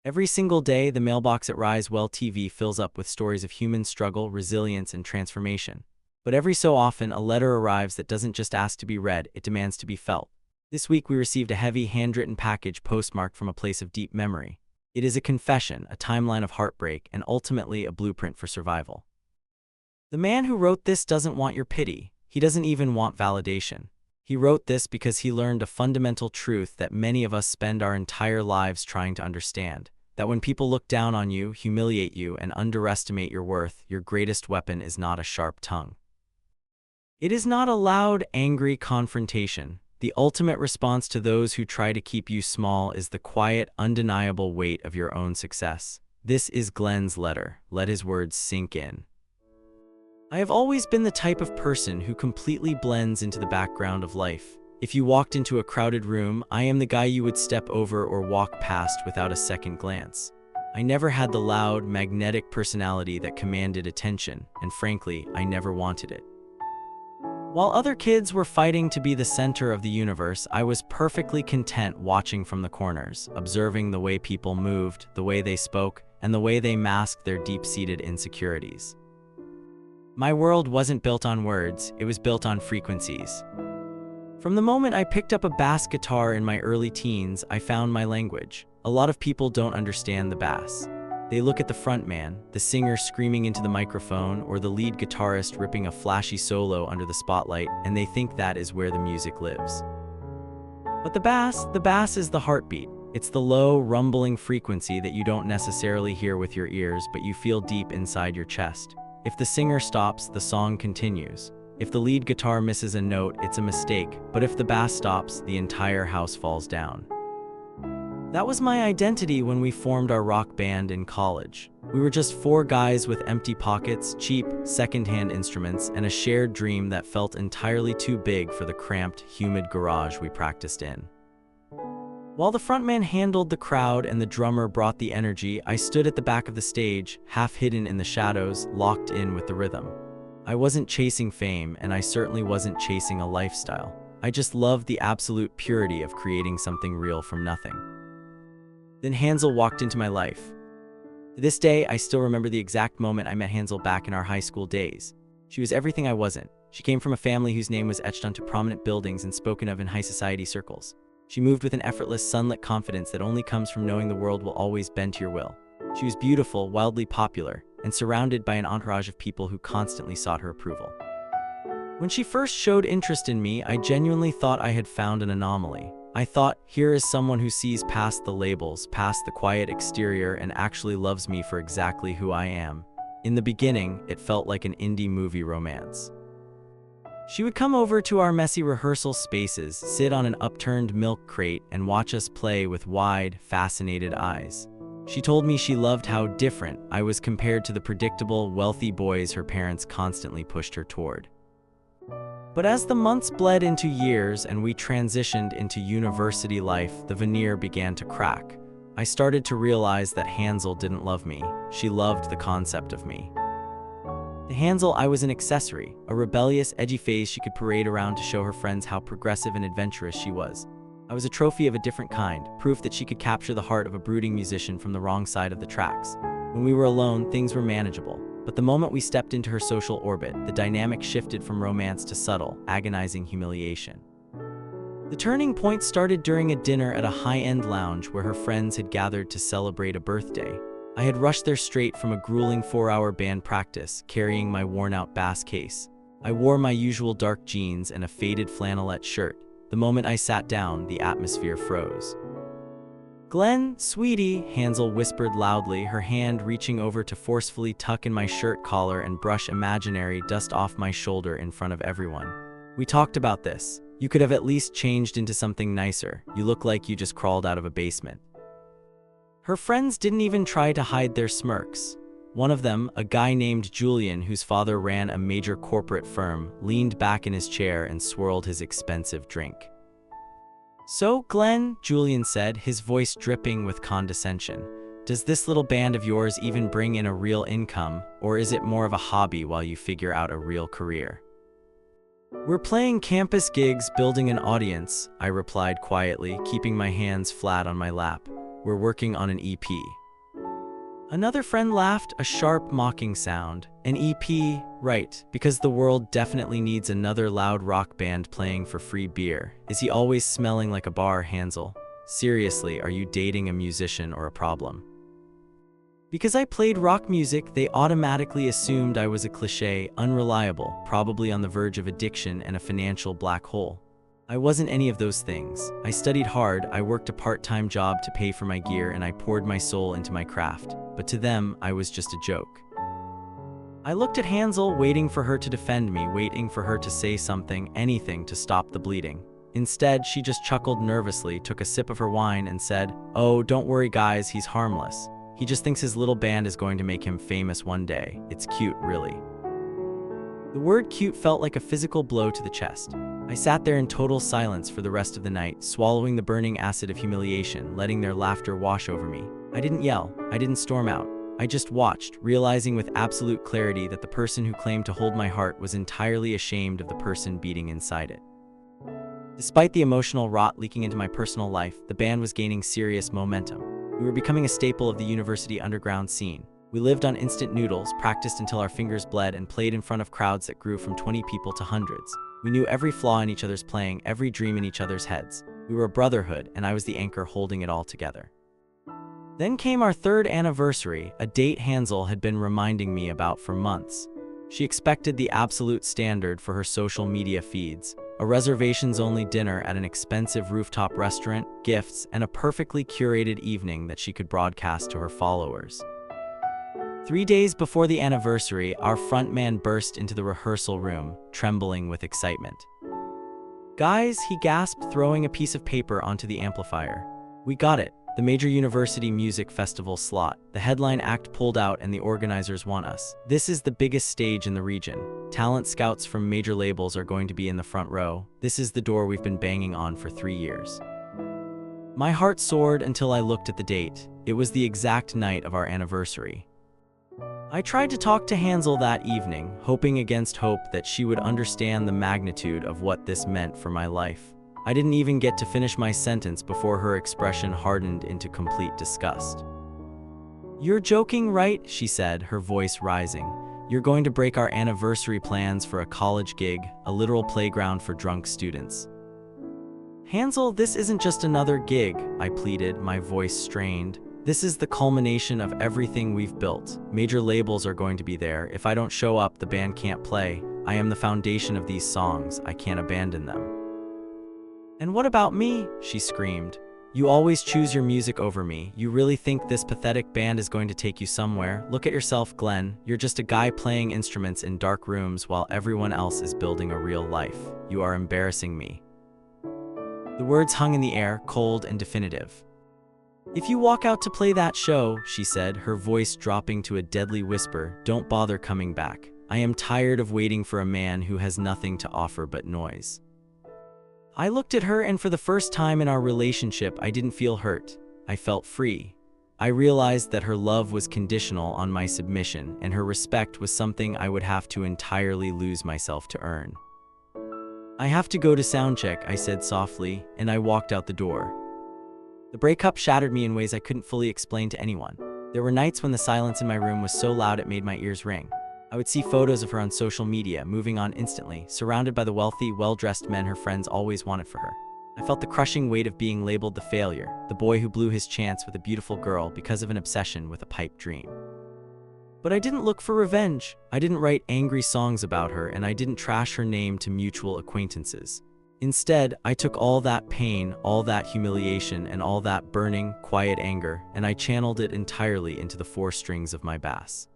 Every single day, the mailbox at Rise Well TV fills up with stories of human struggle, resilience, and transformation. But every so often, a letter arrives that doesn't just ask to be read, it demands to be felt. This week, we received a heavy, handwritten package postmarked from a place of deep memory. It is a confession, a timeline of heartbreak, and ultimately a blueprint for survival. The man who wrote this doesn't want your pity. He doesn't even want validation. He wrote this because he learned a fundamental truth that many of us spend our entire lives trying to understand. That when people look down on you, humiliate you, and underestimate your worth, your greatest weapon is not a sharp tongue. It is not a loud, angry confrontation. The ultimate response to those who try to keep you small is the quiet, undeniable weight of your own success. This is Glen's letter. Let his words sink in. I have always been the type of person who completely blends into the background of life. If you walked into a crowded room, I am the guy you would step over or walk past without a second glance. I never had the loud, magnetic personality that commanded attention, and frankly, I never wanted it. While other kids were fighting to be the center of the universe, I was perfectly content watching from the corners, observing the way people moved, the way they spoke, and the way they masked their deep-seated insecurities. My world wasn't built on words, it was built on frequencies. From the moment I picked up a bass guitar in my early teens, I found my language. A lot of people don't understand the bass. They look at the front man, the singer screaming into the microphone, or the lead guitarist ripping a flashy solo under the spotlight, and they think that is where the music lives. But the bass is the heartbeat. It's the low, rumbling frequency that you don't necessarily hear with your ears, but you feel deep inside your chest. If the singer stops, the song continues. If the lead guitar misses a note, it's a mistake, but if the bass stops, the entire house falls down. That was my identity when we formed our rock band in college. We were just four guys with empty pockets, cheap, second-hand instruments, and a shared dream that felt entirely too big for the cramped, humid garage we practiced in. While the frontman handled the crowd and the drummer brought the energy, I stood at the back of the stage, half hidden in the shadows, locked in with the rhythm. I wasn't chasing fame, and I certainly wasn't chasing a lifestyle. I just loved the absolute purity of creating something real from nothing. Then Hanzel walked into my life. To this day, I still remember the exact moment I met Hanzel back in our high school days. She was everything I wasn't. She came from a family whose name was etched onto prominent buildings and spoken of in high society circles. She moved with an effortless, sunlit confidence that only comes from knowing the world will always bend to your will. She was beautiful, wildly popular, and surrounded by an entourage of people who constantly sought her approval. When she first showed interest in me, I genuinely thought I had found an anomaly. I thought, here is someone who sees past the labels, past the quiet exterior, and actually loves me for exactly who I am. In the beginning, it felt like an indie movie romance. She would come over to our messy rehearsal spaces, sit on an upturned milk crate, and watch us play with wide, fascinated eyes. She told me she loved how different I was compared to the predictable, wealthy boys her parents constantly pushed her toward. But as the months bled into years and we transitioned into university life, the veneer began to crack. I started to realize that Hanzel didn't love me. She loved the concept of me. To Hanzel, I was an accessory, a rebellious, edgy phase she could parade around to show her friends how progressive and adventurous she was. I was a trophy of a different kind, proof that she could capture the heart of a brooding musician from the wrong side of the tracks. When we were alone, things were manageable. But the moment we stepped into her social orbit, the dynamic shifted from romance to subtle, agonizing humiliation. The turning point started during a dinner at a high-end lounge where her friends had gathered to celebrate a birthday. I had rushed there straight from a grueling 4-hour band practice, carrying my worn-out bass case. I wore my usual dark jeans and a faded flannelette shirt. The moment I sat down, the atmosphere froze. "Glen, sweetie," Hanzel whispered loudly, her hand reaching over to forcefully tuck in my shirt collar and brush imaginary dust off my shoulder in front of everyone. "We talked about this. You could have at least changed into something nicer. You look like you just crawled out of a basement." Her friends didn't even try to hide their smirks. One of them, a guy named Julian whose father ran a major corporate firm, leaned back in his chair and swirled his expensive drink. "So, Glen," Julian said, his voice dripping with condescension, "does this little band of yours even bring in a real income, or is it more of a hobby while you figure out a real career?" "We're playing campus gigs, building an audience," I replied quietly, keeping my hands flat on my lap. we're working on an EP. Another friend laughed, a sharp, mocking sound. An EP? Right, because the world definitely needs another loud rock band playing for free beer. Is he always smelling like a bar, Hanzel? Seriously, are you dating a musician or a problem? Because I played rock music, they automatically assumed I was a cliché, unreliable, probably on the verge of addiction and a financial black hole. I wasn't any of those things. I studied hard, I worked a part-time job to pay for my gear, and I poured my soul into my craft. But to them, I was just a joke. I looked at Hanzel, waiting for her to defend me, waiting for her to say something, anything to stop the bleeding. Instead, she just chuckled nervously, took a sip of her wine, and said, "Oh, don't worry guys, he's harmless. He just thinks his little band is going to make him famous one day. It's cute, really." The word cute felt like a physical blow to the chest. I sat there in total silence for the rest of the night, swallowing the burning acid of humiliation, letting their laughter wash over me. I didn't yell, I didn't storm out. I just watched, realizing with absolute clarity that the person who claimed to hold my heart was entirely ashamed of the person beating inside it. Despite the emotional rot leaking into my personal life, the band was gaining serious momentum. We were becoming a staple of the university underground scene. We lived on instant noodles, practiced until our fingers bled, and played in front of crowds that grew from 20 people to hundreds. We knew every flaw in each other's playing, every dream in each other's heads. We were a brotherhood, and I was the anchor holding it all together. Then came our 3rd anniversary, a date Hanzel had been reminding me about for months. She expected the absolute standard for her social media feeds: a reservations-only dinner at an expensive rooftop restaurant, gifts, and a perfectly curated evening that she could broadcast to her followers. 3 days before the anniversary, our frontman burst into the rehearsal room, trembling with excitement. "Guys," he gasped, throwing a piece of paper onto the amplifier. "We got it. The major university music festival slot. The headline act pulled out and the organizers want us. This is the biggest stage in the region. Talent scouts from major labels are going to be in the front row. This is the door we've been banging on for 3 years." My heart soared until I looked at the date. It was the exact night of our anniversary. I tried to talk to Hanzel that evening, hoping against hope that she would understand the magnitude of what this meant for my life. I didn't even get to finish my sentence before her expression hardened into complete disgust. "You're joking, right?" she said, her voice rising. "You're going to break our anniversary plans for a college gig, a literal playground for drunk students." "Hanzel, this isn't just another gig," I pleaded, my voice strained. "This is the culmination of everything we've built. Major labels are going to be there. If I don't show up, the band can't play. I am the foundation of these songs. I can't abandon them." "And what about me?" she screamed. "You always choose your music over me. You really think this pathetic band is going to take you somewhere? Look at yourself, Glen. You're just a guy playing instruments in dark rooms while everyone else is building a real life. You are embarrassing me." The words hung in the air, cold and definitive. "If you walk out to play that show," she said, her voice dropping to a deadly whisper, "don't bother coming back. I am tired of waiting for a man who has nothing to offer but noise." I looked at her, and for the first time in our relationship, I didn't feel hurt. I felt free. I realized that her love was conditional on my submission, and her respect was something I would have to entirely lose myself to earn. "I have to go to soundcheck," I said softly, and I walked out the door. The breakup shattered me in ways I couldn't fully explain to anyone. There were nights when the silence in my room was so loud it made my ears ring. I would see photos of her on social media, moving on instantly, surrounded by the wealthy, well-dressed men her friends always wanted for her. I felt the crushing weight of being labeled the failure, the boy who blew his chance with a beautiful girl because of an obsession with a pipe dream. But I didn't look for revenge. I didn't write angry songs about her, and I didn't trash her name to mutual acquaintances. Instead, I took all that pain, all that humiliation, and all that burning, quiet anger, and I channeled it entirely into the 4 strings of my bass.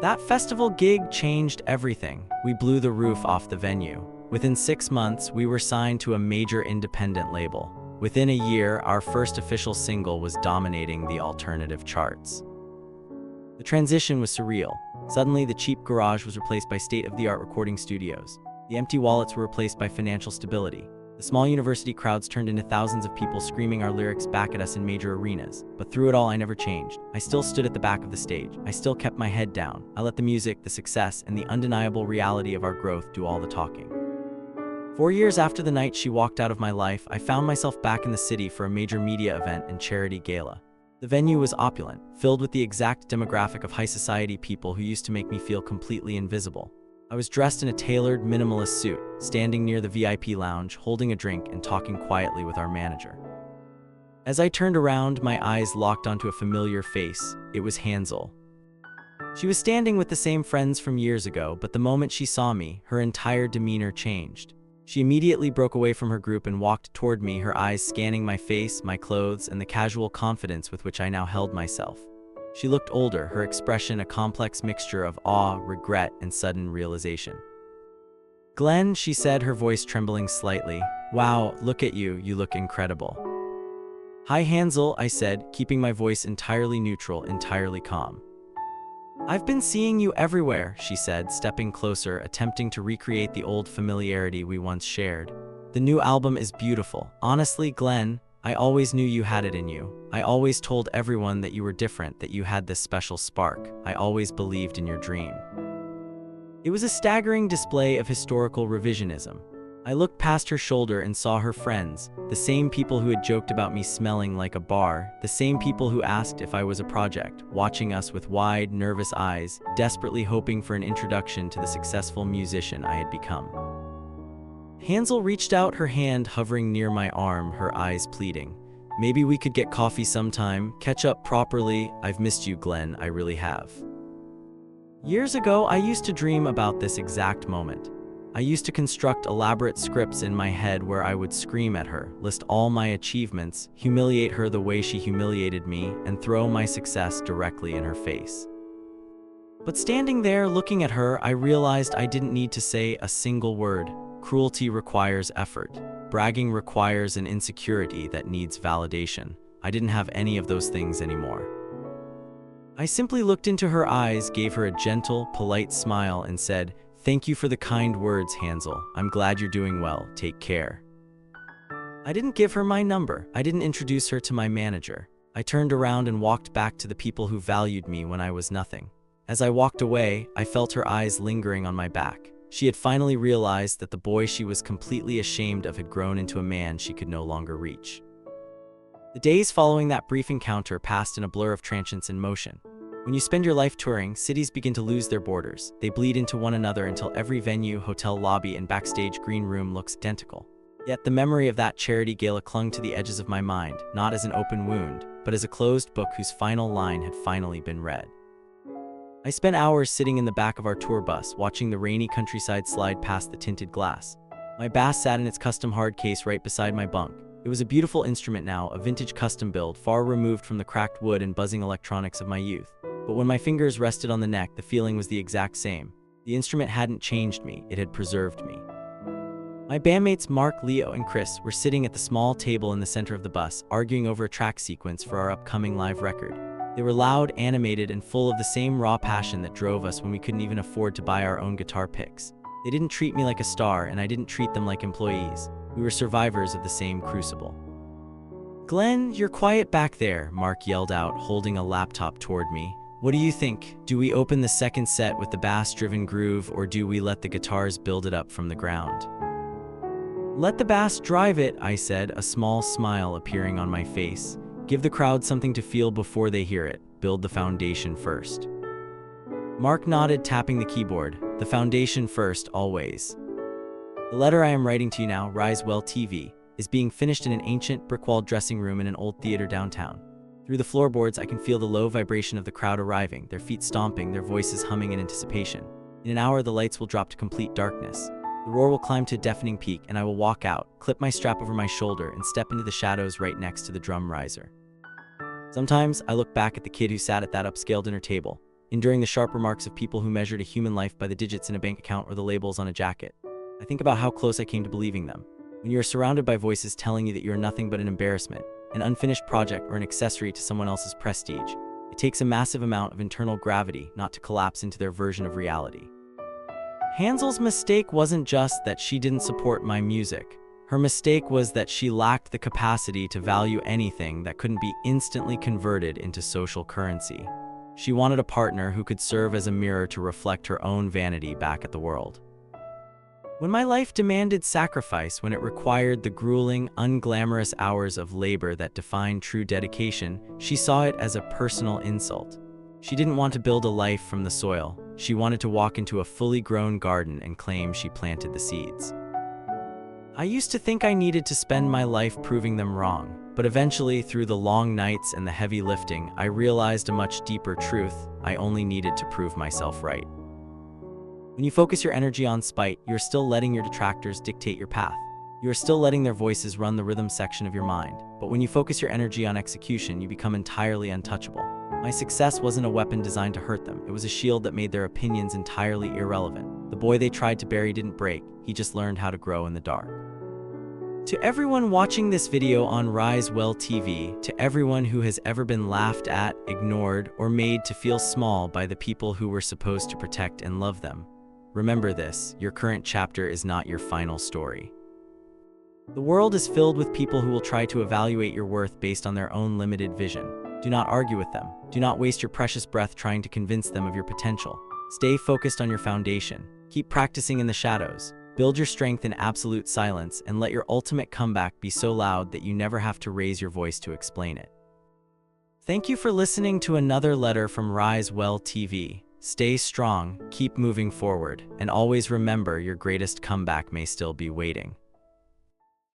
That festival gig changed everything. We blew the roof off the venue. Within 6 months, we were signed to a major independent label. Within a year, our first official single was dominating the alternative charts. The transition was surreal. Suddenly, the cheap garage was replaced by state-of-the-art recording studios. The empty wallets were replaced by financial stability. The small university crowds turned into thousands of people screaming our lyrics back at us in major arenas. But through it all, I never changed. I still stood at the back of the stage. I still kept my head down. I let the music, the success, and the undeniable reality of our growth do all the talking. 4 years after the night she walked out of my life, I found myself back in the city for a major media event and charity gala. The venue was opulent, filled with the exact demographic of high society people who used to make me feel completely invisible. I was dressed in a tailored, minimalist suit, standing near the VIP lounge, holding a drink and talking quietly with our manager. As I turned around, my eyes locked onto a familiar face. It was Hanzel. She was standing with the same friends from years ago, but the moment she saw me, her entire demeanor changed. She immediately broke away from her group and walked toward me, her eyes scanning my face, my clothes, and the casual confidence with which I now held myself. She looked older, her expression a complex mixture of awe, regret, and sudden realization. "Glen," she said, her voice trembling slightly. "Wow, look at you, you look incredible." "Hi Hanzel," I said, keeping my voice entirely neutral, entirely calm. "I've been seeing you everywhere," she said, stepping closer, attempting to recreate the old familiarity we once shared. "The new album is beautiful. Honestly, Glen, I always knew you had it in you. I always told everyone that you were different, that you had this special spark. I always believed in your dream." It was a staggering display of historical revisionism. I looked past her shoulder and saw her friends, the same people who had joked about me smelling like a bar, the same people who asked if I was a project, watching us with wide, nervous eyes, desperately hoping for an introduction to the successful musician I had become. Hanzel reached out, her hand hovering near my arm, her eyes pleading. "Maybe we could get coffee sometime, catch up properly. I've missed you, Glen, I really have." Years ago, I used to dream about this exact moment. I used to construct elaborate scripts in my head where I would scream at her, list all my achievements, humiliate her the way she humiliated me, and throw my success directly in her face. But standing there looking at her, I realized I didn't need to say a single word. Cruelty requires effort. Bragging requires an insecurity that needs validation. I didn't have any of those things anymore. I simply looked into her eyes, gave her a gentle, polite smile, and said, "Thank you for the kind words, Hanzel. I'm glad you're doing well. Take care." I didn't give her my number. I didn't introduce her to my manager. I turned around and walked back to the people who valued me when I was nothing. As I walked away, I felt her eyes lingering on my back. She had finally realized that the boy she was completely ashamed of had grown into a man she could no longer reach. The days following that brief encounter passed in a blur of transience and motion. When you spend your life touring, cities begin to lose their borders. They bleed into one another until every venue, hotel lobby, and backstage green room looks identical. Yet the memory of that charity gala clung to the edges of my mind, not as an open wound, but as a closed book whose final line had finally been read. I spent hours sitting in the back of our tour bus, watching the rainy countryside slide past the tinted glass. My bass sat in its custom hard case right beside my bunk. It was a beautiful instrument now, a vintage custom build, far removed from the cracked wood and buzzing electronics of my youth. But when my fingers rested on the neck, the feeling was the exact same. The instrument hadn't changed me, it had preserved me. My bandmates Mark, Leo, and Chris were sitting at the small table in the center of the bus, arguing over a track sequence for our upcoming live record. They were loud, animated, and full of the same raw passion that drove us when we couldn't even afford to buy our own guitar picks. They didn't treat me like a star, and I didn't treat them like employees. We were survivors of the same crucible. "Glen, you're quiet back there," Mark yelled out, holding a laptop toward me. "What do you think? Do we open the second set with the bass-driven groove, or do we let the guitars build it up from the ground?" "Let the bass drive it," I said, a small smile appearing on my face. "Give the crowd something to feel before they hear it. Build the foundation first." Mark nodded, tapping the keyboard. "The foundation first, always." The letter I am writing to you now, Rise Well TV, is being finished in an ancient, brick-walled dressing room in an old theater downtown. Through the floorboards, I can feel the low vibration of the crowd arriving, their feet stomping, their voices humming in anticipation. In an hour, the lights will drop to complete darkness. The roar will climb to a deafening peak, and I will walk out, clip my strap over my shoulder, and step into the shadows right next to the drum riser. Sometimes, I look back at the kid who sat at that upscale dinner table, enduring the sharp remarks of people who measured a human life by the digits in a bank account or the labels on a jacket. I think about how close I came to believing them. When you are surrounded by voices telling you that you are nothing but an embarrassment, an unfinished project, or an accessory to someone else's prestige, it takes a massive amount of internal gravity not to collapse into their version of reality. Hansel's mistake wasn't just that she didn't support my music. Her mistake was that she lacked the capacity to value anything that couldn't be instantly converted into social currency. She wanted a partner who could serve as a mirror to reflect her own vanity back at the world. When my life demanded sacrifice, when it required the grueling, unglamorous hours of labor that define true dedication, she saw it as a personal insult. She didn't want to build a life from the soil. She wanted to walk into a fully grown garden and claim she planted the seeds. I used to think I needed to spend my life proving them wrong, but eventually, through the long nights and the heavy lifting, I realized a much deeper truth: I only needed to prove myself right. When you focus your energy on spite, you're still letting your detractors dictate your path. You are still letting their voices run the rhythm section of your mind. But when you focus your energy on execution, you become entirely untouchable. My success wasn't a weapon designed to hurt them. It was a shield that made their opinions entirely irrelevant. The boy they tried to bury didn't break. He just learned how to grow in the dark. To everyone watching this video on Rise Well TV, to everyone who has ever been laughed at, ignored, or made to feel small by the people who were supposed to protect and love them, remember this: your current chapter is not your final story. The world is filled with people who will try to evaluate your worth based on their own limited vision. Do not argue with them. Do not waste your precious breath trying to convince them of your potential. Stay focused on your foundation. Keep practicing in the shadows. Build your strength in absolute silence, and let your ultimate comeback be so loud that you never have to raise your voice to explain it. Thank you for listening to another letter from Rise Well TV. Stay strong, keep moving forward, and always remember your greatest comeback may still be waiting.